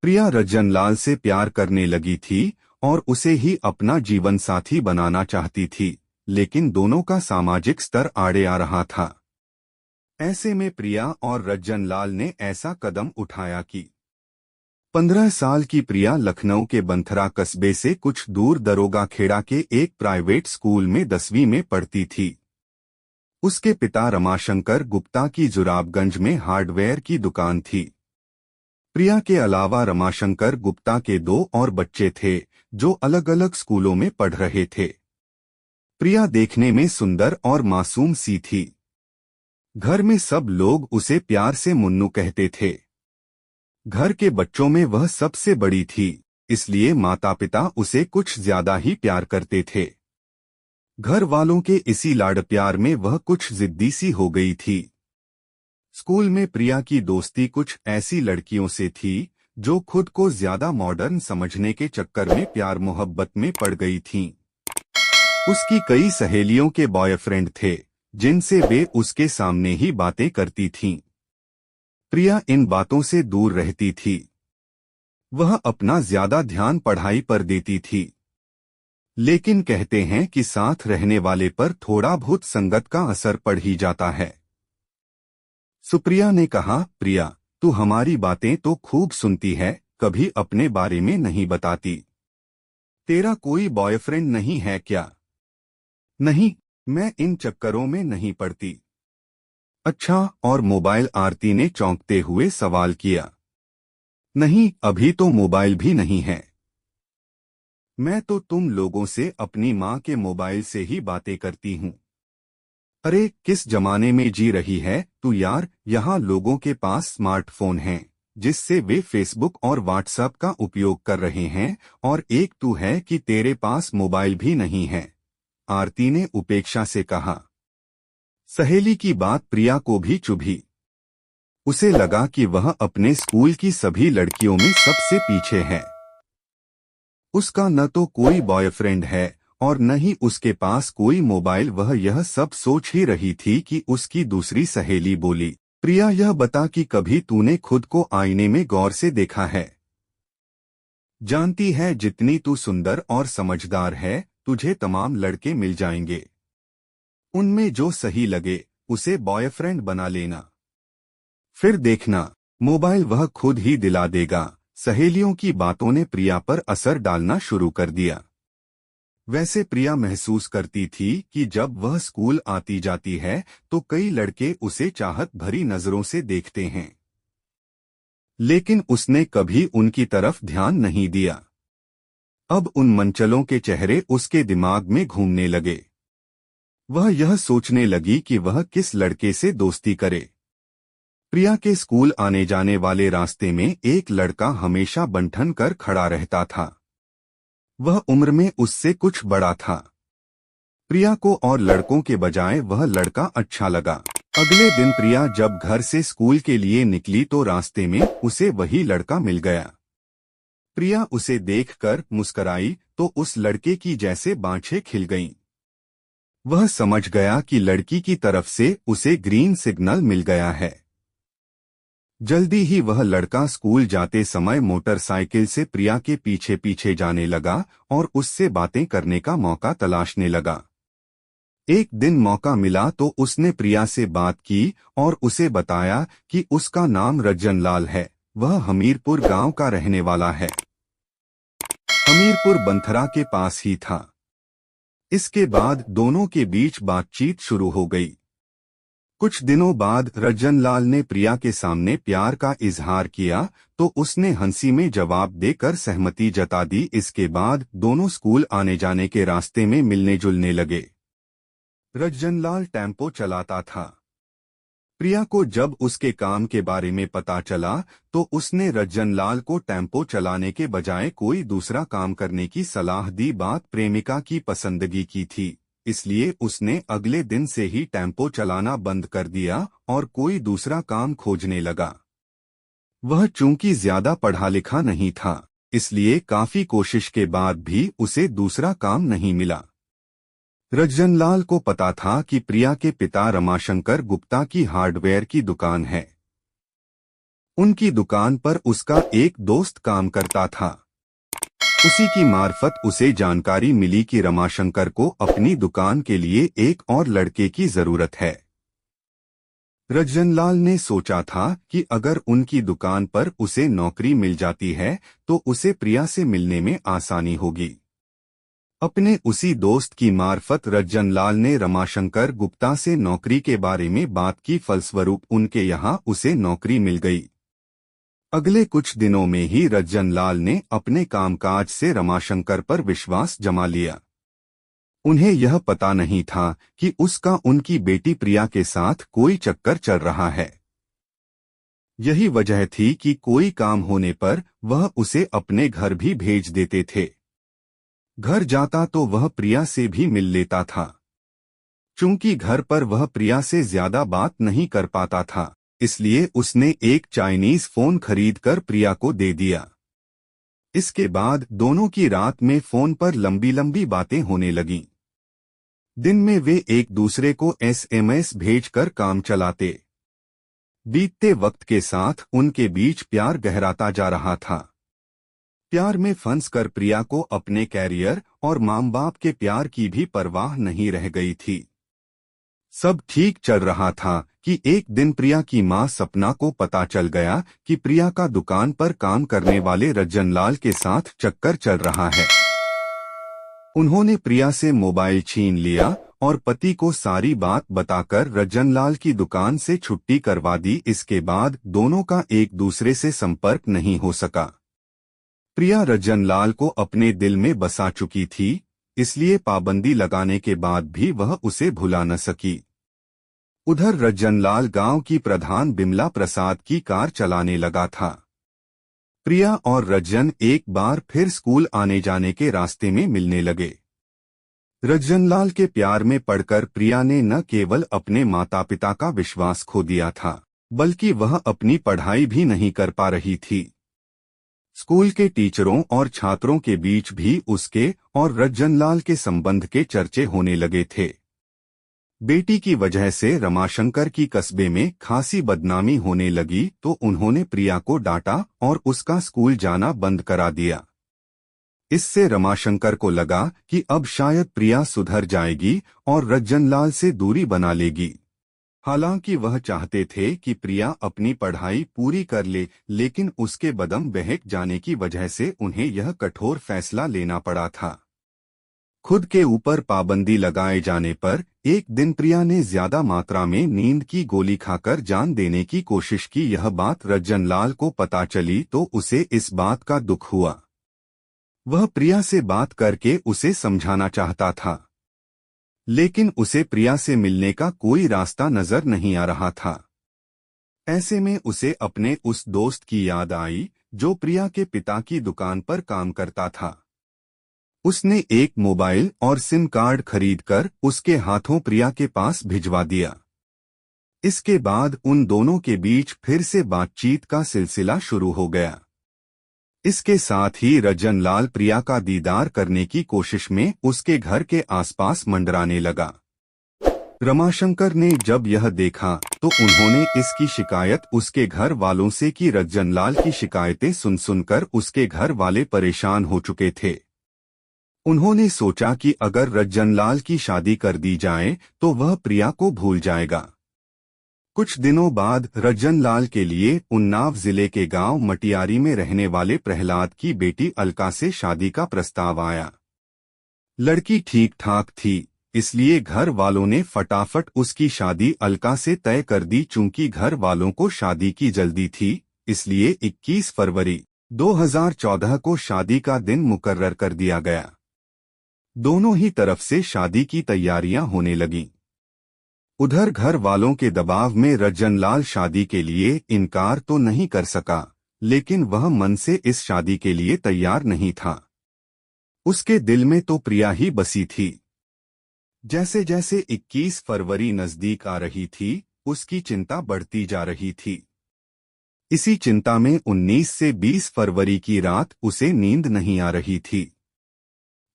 प्रिया रज्जनलाल से प्यार करने लगी थी और उसे ही अपना जीवन साथी बनाना चाहती थी, लेकिन दोनों का सामाजिक स्तर आड़े आ रहा था। ऐसे में प्रिया और रज्जनलाल ने ऐसा कदम उठाया कि 15 साल की प्रिया लखनऊ के बंथरा कस्बे से कुछ दूर दरोगा खेड़ा के एक प्राइवेट स्कूल में 10वीं में पढ़ती थी। उसके पिता रमाशंकर गुप्ता की जुराबगंज में हार्डवेयर की दुकान थी। प्रिया के अलावा रमाशंकर गुप्ता के 2 और बच्चे थे जो अलग अलग स्कूलों में पढ़ रहे थे। प्रिया देखने में सुंदर और मासूम सी थी। घर में सब लोग उसे प्यार से मुन्नू कहते थे। घर के बच्चों में वह सबसे बड़ी थी, इसलिए माता पिता उसे कुछ ज्यादा ही प्यार करते थे। घर वालों के इसी लाड़ प्यार में वह कुछ जिद्दी सी हो गई थी। स्कूल में प्रिया की दोस्ती कुछ ऐसी लड़कियों से थी जो खुद को ज्यादा मॉडर्न समझने के चक्कर में प्यार मोहब्बत में पड़ गई थीं। उसकी कई सहेलियों के बॉयफ्रेंड थे जिनसे वे उसके सामने ही बातें करती थीं। प्रिया इन बातों से दूर रहती थी। वह अपना ज्यादा ध्यान पढ़ाई पर देती थी। लेकिन कहते हैं कि साथ रहने वाले पर थोड़ा बहुत संगत का असर पड़ ही जाता है। सुप्रिया ने कहा, प्रिया, तू हमारी बातें तो खूब सुनती है, कभी अपने बारे में नहीं बताती। तेरा कोई बॉयफ्रेंड नहीं है क्या? नहीं, मैं इन चक्करों में नहीं पड़ती। अच्छा, और मोबाइल? आरती ने चौंकते हुए सवाल किया। नहीं, अभी तो मोबाइल भी नहीं है। मैं तो तुम लोगों से अपनी माँ के मोबाइल से ही बातें करती हूँ। अरे किस जमाने में जी रही है तू यार, यहाँ लोगों के पास स्मार्टफोन हैं जिससे वे फेसबुक और व्हाट्सएप का उपयोग कर रहे हैं, और एक तू है कि तेरे पास मोबाइल भी नहीं है। आरती ने उपेक्षा से कहा। सहेली की बात प्रिया को भी चुभी। उसे लगा कि वह अपने स्कूल की सभी लड़कियों में सबसे पीछे है। उसका न तो कोई बॉयफ्रेंड है और न ही उसके पास कोई मोबाइल। वह यह सब सोच ही रही थी कि उसकी दूसरी सहेली बोली, प्रिया, यह बता कि कभी तूने खुद को आईने में गौर से देखा है? जानती है जितनी तू सुंदर और समझदार है, तुझे तमाम लड़के मिल जाएंगे। उनमें जो सही लगे उसे बॉयफ्रेंड बना लेना। फिर देखना, मोबाइल वह खुद ही दिला देगा। सहेलियों की बातों ने प्रिया पर असर डालना शुरू कर दिया। वैसे प्रिया महसूस करती थी कि जब वह स्कूल आती जाती है तो कई लड़के उसे चाहत भरी नजरों से देखते हैं, लेकिन उसने कभी उनकी तरफ ध्यान नहीं दिया। अब उन मनचलों के चेहरे उसके दिमाग में घूमने लगे। वह यह सोचने लगी कि वह किस लड़के से दोस्ती करे। प्रिया के स्कूल आने जाने वाले रास्ते में एक लड़का हमेशा बंठन कर खड़ा रहता था। वह उम्र में उससे कुछ बड़ा था। प्रिया को और लड़कों के बजाय वह लड़का अच्छा लगा। अगले दिन प्रिया जब घर से स्कूल के लिए निकली तो रास्ते में उसे वही लड़का मिल गया। प्रिया उसे देखकर मुस्कराई तो उस लड़के की जैसे बाँछें खिल गईं। वह समझ गया कि लड़की की तरफ से उसे ग्रीन सिग्नल मिल गया है। जल्दी ही वह लड़का स्कूल जाते समय मोटरसाइकिल से प्रिया के पीछे पीछे जाने लगा और उससे बातें करने का मौका तलाशने लगा। एक दिन मौका मिला तो उसने प्रिया से बात की और उसे बताया कि उसका नाम रज्जनलाल है, वह हमीरपुर गांव का रहने वाला है। हमीरपुर बंथरा के पास ही था। इसके बाद दोनों के बीच बातचीत शुरू हो गई। कुछ दिनों बाद रज्जनलाल ने प्रिया के सामने प्यार का इजहार किया तो उसने हंसी में जवाब देकर सहमति जता दी। इसके बाद दोनों स्कूल आने जाने के रास्ते में मिलने जुलने लगे। रज्जनलाल टेम्पो चलाता था। प्रिया को जब उसके काम के बारे में पता चला तो उसने रज्जनलाल को टेम्पो चलाने के बजाय कोई दूसरा काम करने की सलाह दी। बात प्रेमिका की पसंदगी की थी, इसलिए उसने अगले दिन से ही टेम्पो चलाना बंद कर दिया और कोई दूसरा काम खोजने लगा। वह चूंकि ज्यादा पढ़ा लिखा नहीं था, इसलिए काफी कोशिश के बाद भी उसे दूसरा काम नहीं मिला। रज्जनलाल को पता था कि प्रिया के पिता रमाशंकर गुप्ता की हार्डवेयर की दुकान है। उनकी दुकान पर उसका एक दोस्त काम करता था। उसी की मार्फत उसे जानकारी मिली कि रमाशंकर को अपनी दुकान के लिए एक और लड़के की जरूरत है। रजनलाल ने सोचा था कि अगर उनकी दुकान पर उसे नौकरी मिल जाती है तो उसे प्रिया से मिलने में आसानी होगी। अपने उसी दोस्त की मार्फत रजनलाल ने रमाशंकर गुप्ता से नौकरी के बारे में बात की, फलस्वरूप उनके यहां उसे नौकरी मिल गई। अगले कुछ दिनों में ही रजनलाल ने अपने कामकाज से रमाशंकर पर विश्वास जमा लिया। उन्हें यह पता नहीं था कि उसका उनकी बेटी प्रिया के साथ कोई चक्कर चल रहा है। यही वजह थी कि कोई काम होने पर वह उसे अपने घर भी भेज देते थे। घर जाता तो वह प्रिया से भी मिल लेता था। चूंकि घर पर वह प्रिया से ज्यादा बात नहीं कर पाता था, इसलिए उसने एक चाइनीज फोन खरीदकर प्रिया को दे दिया। इसके बाद दोनों की रात में फोन पर लंबी लंबी बातें होने लगीं। दिन में वे एक दूसरे को एसएमएस भेजकर काम चलाते। बीतते वक्त के साथ उनके बीच प्यार गहराता जा रहा था। प्यार में फंसकर प्रिया को अपने कैरियर और माँ बाप के प्यार की भी परवाह नहीं रह गई थी। सब ठीक चल रहा था कि एक दिन प्रिया की मां सपना को पता चल गया कि प्रिया का दुकान पर काम करने वाले रजनलाल के साथ चक्कर चल रहा है। उन्होंने प्रिया से मोबाइल छीन लिया और पति को सारी बात बताकर रजनलाल की दुकान से छुट्टी करवा दी। इसके बाद दोनों का एक दूसरे से संपर्क नहीं हो सका। प्रिया रजनलाल को अपने दिल में बसा चुकी थी, इसलिए पाबंदी लगाने के बाद भी वह उसे भुला न सकी। उधर रजनलाल गांव की प्रधान बिमला प्रसाद की कार चलाने लगा था। प्रिया और रजन एक बार फिर स्कूल आने जाने के रास्ते में मिलने लगे। रजनलाल के प्यार में पड़कर प्रिया ने न केवल अपने माता पिता का विश्वास खो दिया था, बल्कि वह अपनी पढ़ाई भी नहीं कर पा रही थी। स्कूल के टीचरों और छात्रों के बीच भी उसके और रजनलाल के संबंध के चर्चे होने लगे थे। बेटी की वजह से रमाशंकर की कस्बे में खासी बदनामी होने लगी तो उन्होंने प्रिया को डांटा और उसका स्कूल जाना बंद करा दिया। इससे रमाशंकर को लगा कि अब शायद प्रिया सुधर जाएगी और रजनलाल से दूरी बना लेगी। हालांकि वह चाहते थे कि प्रिया अपनी पढ़ाई पूरी कर ले, लेकिन उसके बदम बहक जाने की वजह से उन्हें यह कठोर फैसला लेना पड़ा था। खुद के ऊपर पाबंदी लगाए जाने पर एक दिन प्रिया ने ज्यादा मात्रा में नींद की गोली खाकर जान देने की कोशिश की। यह बात रजनलाल को पता चली तो उसे इस बात का दुख हुआ। वह प्रिया से बात करके उसे समझाना चाहता था, लेकिन उसे प्रिया से मिलने का कोई रास्ता नजर नहीं आ रहा था। ऐसे में उसे अपने उस दोस्त की याद आई जो प्रिया के पिता की दुकान पर काम करता था। उसने एक मोबाइल और सिम कार्ड खरीदकर उसके हाथों प्रिया के पास भिजवा दिया। इसके बाद उन दोनों के बीच फिर से बातचीत का सिलसिला शुरू हो गया। इसके साथ ही रजनलाल प्रिया का दीदार करने की कोशिश में उसके घर के आसपास मंडराने लगा। रमाशंकर ने जब यह देखा तो उन्होंने इसकी शिकायत उसके घर वालों से की। रजनलाल की शिकायतें सुन सुनकर उसके घर वाले परेशान हो चुके थे। उन्होंने सोचा कि अगर रजनलाल की शादी कर दी जाए तो वह प्रिया को भूल जाएगा। कुछ दिनों बाद रजनलाल के लिए उन्नाव जिले के गांव मटियारी में रहने वाले प्रहलाद की बेटी अलका से शादी का प्रस्ताव आया। लड़की ठीक ठाक थी, इसलिए घर वालों ने फटाफट उसकी शादी अलका से तय कर दी। चूंकि घर वालों को शादी की जल्दी थी, इसलिए 21 फरवरी 2014 को शादी का दिन मुकर्रर कर दिया गया। दोनों ही तरफ से शादी की तैयारियां होने लगीं। उधर घर वालों के दबाव में रजनलाल शादी के लिए इनकार तो नहीं कर सका, लेकिन वह मन से इस शादी के लिए तैयार नहीं था। उसके दिल में तो प्रिया ही बसी थी। जैसे जैसे 21 फरवरी नजदीक आ रही थी, उसकी चिंता बढ़ती जा रही थी। इसी चिंता में 19 से 20 फरवरी की रात उसे नींद नहीं आ रही थी।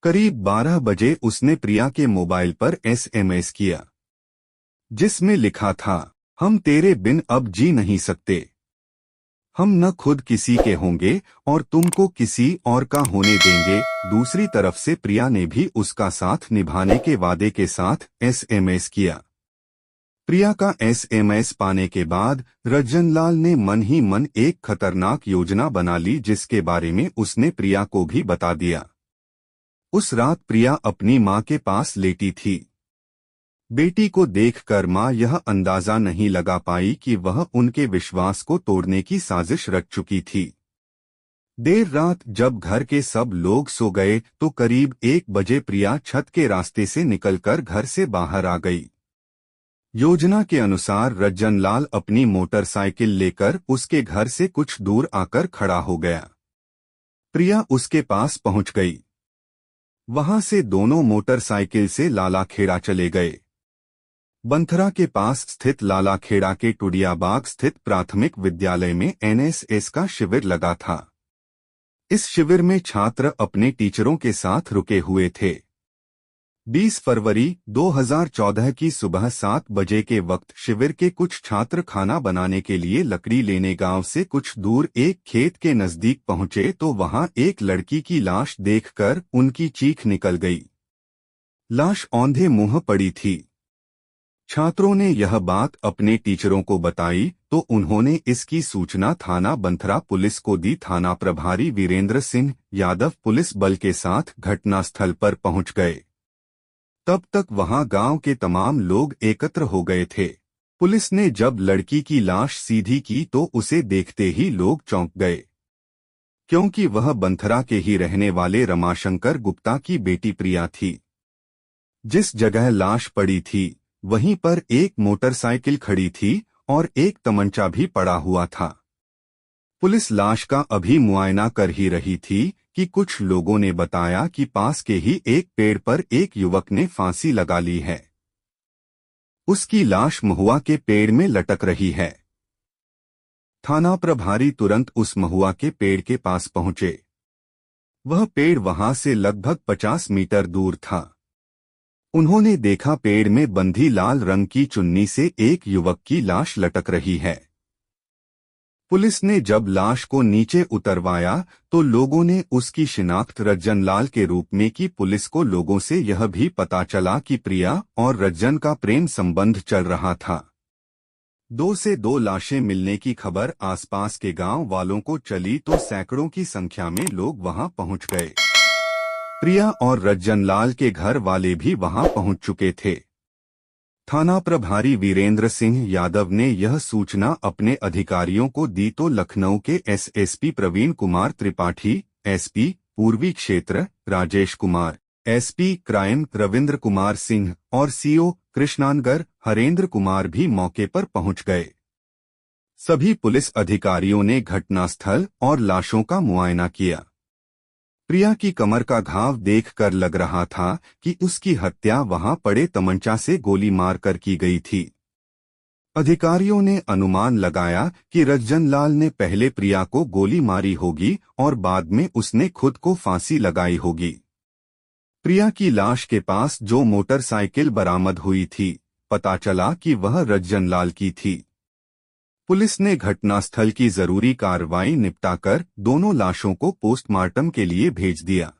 करीब 12 बजे उसने प्रिया के मोबाइल पर एसएमएस किया, जिसमें लिखा था, हम तेरे बिन अब जी नहीं सकते। हम न खुद किसी के होंगे और तुमको किसी और का होने देंगे। दूसरी तरफ से प्रिया ने भी उसका साथ निभाने के वादे के साथ एसएमएस किया। प्रिया का एसएमएस पाने के बाद रज्जनलाल ने मन ही मन एक खतरनाक योजना बना ली, जिसके बारे में उसने प्रिया को भी बता दिया। उस रात प्रिया अपनी मां के पास लेटी थी। बेटी को देखकर मां यह अंदाजा नहीं लगा पाई कि वह उनके विश्वास को तोड़ने की साजिश रच चुकी थी। देर रात जब घर के सब लोग सो गए तो करीब 1 बजे प्रिया छत के रास्ते से निकलकर घर से बाहर आ गई। योजना के अनुसार रज्जनलाल अपनी मोटरसाइकिल लेकर उसके घर से कुछ दूर आकर खड़ा हो गया। प्रिया उसके पास पहुंच गई। वहां से दोनों मोटरसाइकिल से लालाखेड़ा चले गए। बंथरा के पास स्थित लालाखेड़ा के टुडियाबाग स्थित प्राथमिक विद्यालय में एनएसएस का शिविर लगा था। इस शिविर में छात्र अपने टीचरों के साथ रुके हुए थे। 20 फरवरी 2014 की सुबह 7 बजे के वक्त शिविर के कुछ छात्र खाना बनाने के लिए लकड़ी लेने गांव से कुछ दूर एक खेत के नजदीक पहुंचे तो वहां एक लड़की की लाश देखकर उनकी चीख निकल गई। लाश औंधे मुंह पड़ी थी। छात्रों ने यह बात अपने टीचरों को बताई तो उन्होंने इसकी सूचना थाना बंथरा पुलिस को दी। थाना प्रभारी वीरेंद्र सिंह यादव पुलिस बल के साथ घटनास्थल पर पहुंच गए। तब तक वहां गांव के तमाम लोग एकत्र हो गए थे। पुलिस ने जब लड़की की लाश सीधी की तो उसे देखते ही लोग चौंक गए, क्योंकि वह बंथरा के ही रहने वाले रमाशंकर गुप्ता की बेटी प्रिया थी। जिस जगह लाश पड़ी थी वहीं पर एक मोटरसाइकिल खड़ी थी और एक तमंचा भी पड़ा हुआ था। पुलिस लाश का अभी मुआयना कर ही रही थी कि कुछ लोगों ने बताया कि पास के ही एक पेड़ पर एक युवक ने फांसी लगा ली है। उसकी लाश महुआ के पेड़ में लटक रही है। थाना प्रभारी तुरंत उस महुआ के पेड़ के पास पहुंचे। वह पेड़ वहां से लगभग 50 मीटर दूर था। उन्होंने देखा पेड़ में बंधी लाल रंग की चुन्नी से एक युवक की लाश लटक रही है। पुलिस ने जब लाश को नीचे उतरवाया तो लोगों ने उसकी शिनाख्त रज्जनलाल के रूप में की। पुलिस को लोगों से यह भी पता चला कि प्रिया और रज्जन का प्रेम संबंध चल रहा था। 2 से 2 लाशें मिलने की खबर आसपास के गांव वालों को चली तो सैकड़ों की संख्या में लोग वहां पहुंच गए। प्रिया और रज्जनलाल के घर वाले भी वहां पहुंच चुके थे। थाना प्रभारी वीरेंद्र सिंह यादव ने यह सूचना अपने अधिकारियों को दी तो लखनऊ के एसएसपी प्रवीण कुमार त्रिपाठी, एसपी पूर्वी क्षेत्र राजेश कुमार, एसपी क्राइम रविंद्र कुमार सिंह और सीओ कृष्णानगर हरेंद्र कुमार भी मौके पर पहुंच गए। सभी पुलिस अधिकारियों ने घटनास्थल और लाशों का मुआयना किया। प्रिया की कमर का घाव देखकर लग रहा था कि उसकी हत्या वहां पड़े तमंचा से गोली मारकर की गई थी। अधिकारियों ने अनुमान लगाया कि रज्जनलाल ने पहले प्रिया को गोली मारी होगी और बाद में उसने खुद को फांसी लगाई होगी। प्रिया की लाश के पास जो मोटरसाइकिल बरामद हुई थी, पता चला कि वह रज्जनलाल की थी। पुलिस ने घटनास्थल की जरूरी कार्रवाई निपटाकर दोनों लाशों को पोस्टमार्टम के लिए भेज दिया।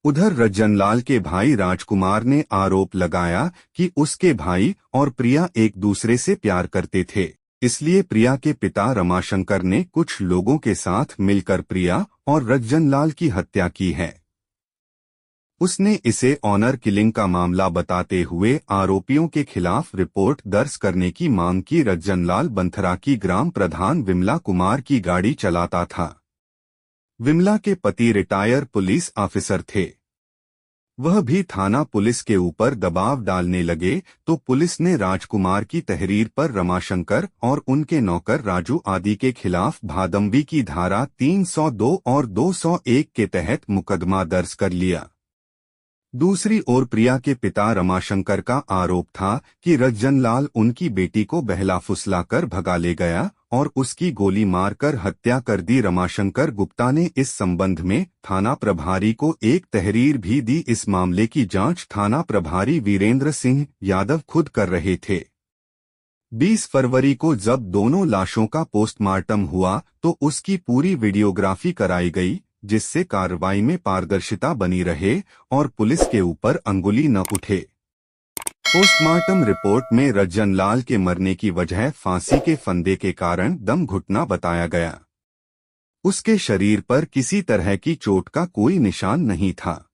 उधर रज्जनलाल के भाई राजकुमार ने आरोप लगाया कि उसके भाई और प्रिया एक दूसरे से प्यार करते थे, इसलिए प्रिया के पिता रमाशंकर ने कुछ लोगों के साथ मिलकर प्रिया और रज्जनलाल की हत्या की है। उसने इसे ऑनर किलिंग का मामला बताते हुए आरोपियों के खिलाफ रिपोर्ट दर्ज करने की मांग की। रज्जनलाल बंथरा की ग्राम प्रधान विमला कुमार की गाड़ी चलाता था। विमला के पति रिटायर पुलिस ऑफिसर थे। वह भी थाना पुलिस के ऊपर दबाव डालने लगे तो पुलिस ने राजकुमार की तहरीर पर रमाशंकर और उनके नौकर राजू आदि के खिलाफ भादंवी की धारा 302 और 201 के तहत मुकदमा दर्ज कर लिया। दूसरी ओर प्रिया के पिता रमाशंकर का आरोप था कि रज्जनलाल उनकी बेटी को बहला फुसलाकर भगा ले गया और उसकी गोली मारकर हत्या कर दी। रमाशंकर गुप्ता ने इस संबंध में थाना प्रभारी को एक तहरीर भी दी। इस मामले की जांच थाना प्रभारी वीरेंद्र सिंह यादव खुद कर रहे थे। 20 फरवरी को जब दोनों लाशों का पोस्टमार्टम हुआ तो उसकी पूरी वीडियोग्राफी कराई गई, जिससे कार्रवाई में पारदर्शिता बनी रहे और पुलिस के ऊपर अंगुली न उठे। पोस्टमार्टम रिपोर्ट में रज्जन लाल के मरने की वजह फांसी के फंदे के कारण दम घुटना बताया गया। उसके शरीर पर किसी तरह की चोट का कोई निशान नहीं था।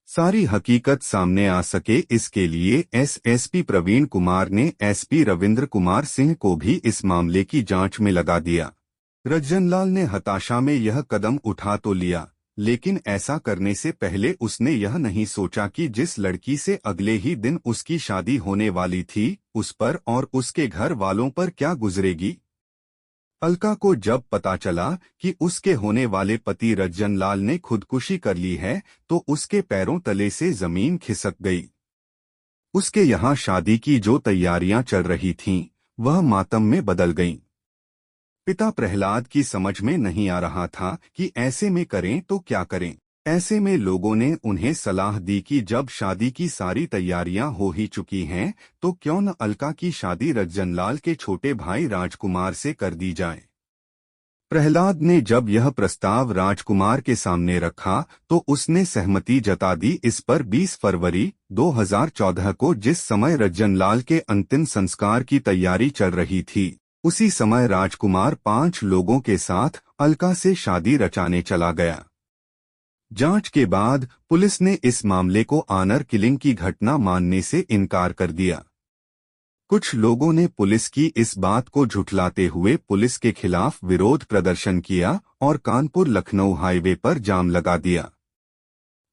सारी हकीकत सामने आ सके इसके लिए एसएसपी प्रवीण कुमार ने एसपी रविंद्र कुमार सिंह को भी इस मामले की जांच में लगा दिया। रज्जनलाल ने हताशा में यह कदम उठा तो लिया, लेकिन ऐसा करने से पहले उसने यह नहीं सोचा कि जिस लड़की से अगले ही दिन उसकी शादी होने वाली थी, उस पर और उसके घर वालों पर क्या गुजरेगी। अलका को जब पता चला कि उसके होने वाले पति रज्जनलाल ने खुदकुशी कर ली है तो उसके पैरों तले से जमीन खिसक गई। उसके यहाँ शादी की जो तैयारियां चल रही थीं, वह मातम में बदल गईं। पिता प्रहलाद की समझ में नहीं आ रहा था कि ऐसे में करें तो क्या करें। ऐसे में लोगों ने उन्हें सलाह दी कि जब शादी की सारी तैयारियां हो ही चुकी हैं तो क्यों न अलका की शादी रज्जनलाल के छोटे भाई राजकुमार से कर दी जाए। प्रहलाद ने जब यह प्रस्ताव राजकुमार के सामने रखा तो उसने सहमति जता दी। इस पर 20 फरवरी 2014 को जिस समय रज्जनलाल के अंतिम संस्कार की तैयारी चल रही थी, उसी समय राजकुमार 5 लोगों के साथ अलका से शादी रचाने चला गया। जांच के बाद पुलिस ने इस मामले को ऑनर किलिंग की घटना मानने से इनकार कर दिया। कुछ लोगों ने पुलिस की इस बात को झुठलाते हुए पुलिस के खिलाफ विरोध प्रदर्शन किया और कानपुर लखनऊ हाईवे पर जाम लगा दिया।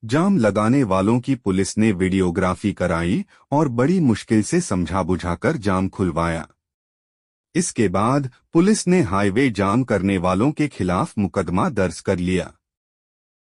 जाम लगाने वालों की पुलिस ने वीडियोग्राफी कराई और बड़ी मुश्किल से समझा बुझाकर जाम खुलवाया। इसके बाद पुलिस ने हाईवे जाम करने वालों के खिलाफ मुकदमा दर्ज कर लिया।